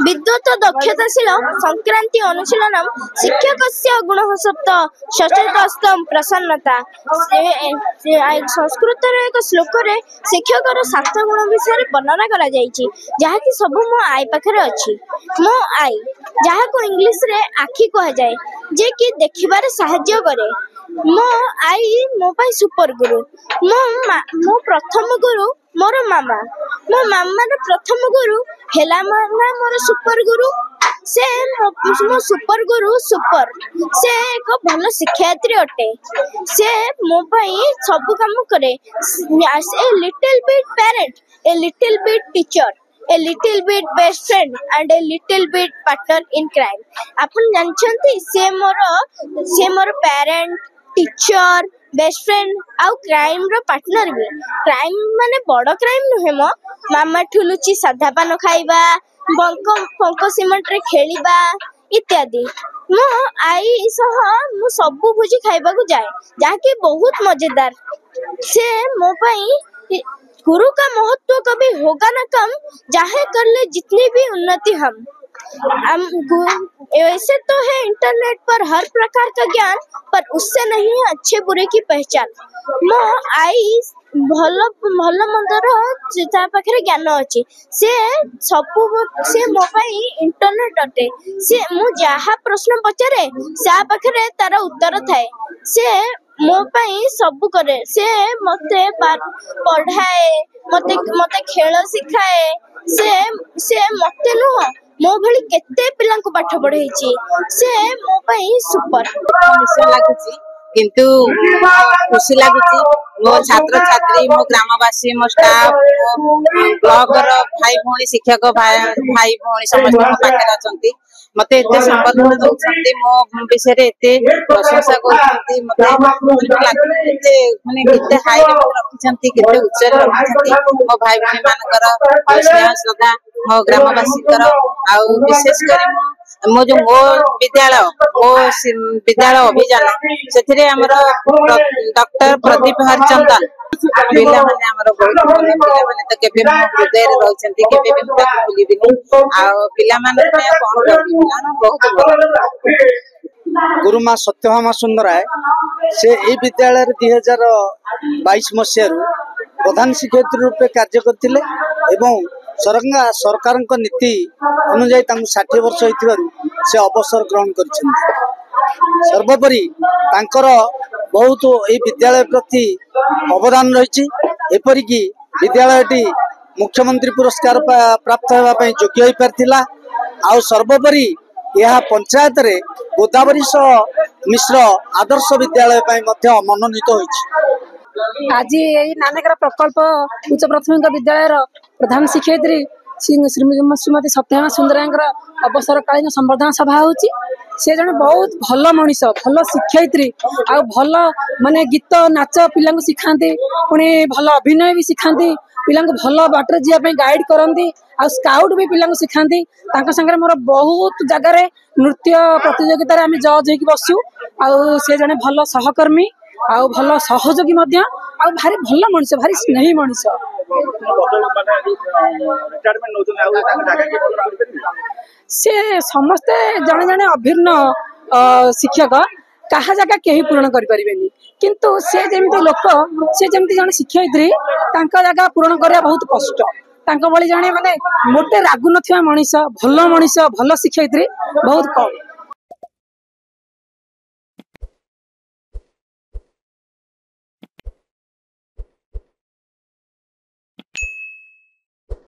विद्युत दक्षताशील संक्रांति अनुशीलनम शिक्षकस्य गुणः सप्त षष्ठतस्तम प्रसन्नता। संस्कृत एक श्लोक रे शिक्षकर 7 गुण विषय वर्णना करा जायछि जहा कि सब मो आई पाखरे अछि। मो आई जहा को इंग्लिश रे आखी कहा जाए जे कि देखिबारे सहाय्य करे। मो आई मो पाई सुपर गुरु। मो प्रथम गुरु मोर मामा। मो मामा रे प्रथम गुरु हेला माना मोर सुपर गुरु। से मो सुपर गुरु सुपर से एक भल शिक्षयित्री अटे। से मो पाई सब काम करे। A little bit parent, a little bit teacher, a little bit best friend and a little bit partner in crime। अपन जानछंती से मोर पेरेंट, टीचर, बेस्ट फ्रेंड आउ क्राइम रो पार्टनर भी। क्राइम माने बड़ क्राइम नुहे मो मामा ठुलुची साधा पान खाइबा, पंक सीमेंट रे खेलिबा इत्यादि। मो आई सह मु सब भोजी खाइबा को जाए जहा कि बहुत मजेदार। से मो पाई गुरु का महत्व कभी होगा ना कम, चाहे कर ले जितनी भी उन्नति हम। ऐसे तो है इंटरनेट पर हर प्रकार का ज्ञान, पर उससे नहीं है अच्छे बुरे की पहचान। मो आई भल मंदर ता पाखरे ज्ञान अछि। से मो पाई इंटरनेट अटे। से मु जहा प्रश्न पचारे सा पाखरे तार उत्तर थाए। से मो पाई सब करे। से मते पढ़ाए, मते खेल सिखाए। से मते नुह मो भली केते पिला को पाठ पढ़ेछि। से मो पाई सुपर निश्चय लागुची किंतु खुशी लागुची। मो छात्र छात्री, मो ग्रामवासी, मो स्टाफ, मो ब्लॉक रो भाई भौणी, शिक्षक भाई भौणी समस्त मो पाखे अछंती। मते एते संबोधन दउछंती, मो विषय रे एते प्रशंसा करछंती। मते लागुची एते माने केते हाई रे रखिछंती, केते उच्च रे रखिछंती। मो भाई भौणी मानकर स्नेह श्रद्धा, मो ग्रामवासी कर आउ विशेष करी मो जो मो विद्यालय अभियान से डॉक्टर प्रदीप हरचंदन पिला माने हमर बहुत भल पिला माने तो केबे हृदय रे रहछंती, केबे भी मुता भूलिबिनी। आ पिला माने कोन करबी पिला ना बहुत भल। गुरुमा सत्यभामा सुंदराय से ए विद्यालय 2022 मसीह प्रधान शिक्षयित्री रूपे कार्य करथिले एवं सरकार नीति अनुजाई 60 वर्ष होइथिबारु से अवसर ग्रहण करिसेंती। सर्वोपरि तांकर बहुत ए विद्यालय प्रति अवदान रही। एपरिकी विद्यालयटी मुख्यमंत्री पुरस्कार प्राप्त होगा योग्य हो पार्थिला। आउ सर्वोपरि यह पंचायत रे गोदावरी मिश्र आदर्श विद्यालय मनोनीत होइछि। आज नानकर प्रकल्प उच्च प्राथमिक विद्यालय प्रधान शिक्षयित्री श्रीमती सत्यभामा सुंदरांकर अवसरकालीन संवर्धना सभा होची। से जन बहुत भल मनीष, भल शिक्षयित्री, आ भल माने गीत नाच पिला शिखाती, पुणी भल अभिनय भी शिखाती, पिला भल बाटर जावाई गाइड करती, आ स्काउट भी पिला शिखाती। संगे मोर बहुत जगार नृत्य प्रतियोगितार आम जज हो बसु। से जने भल सहकर्मी आ भल सहयोगी भारी भल मनीष, भारी स्नेही मनीष। से समस्ते जने जने अभिन्न शिक्षक कहा जगह कहीं पूरण करें, किंतु से जमी लोक, से जमी जन शिक्षयित्री जगह पूरण करने बहुत कष्ट। भली जने माने मोटे रागु नथिबा मनीष, भल मनीष, भल शिक्षयित्री बहुत कम।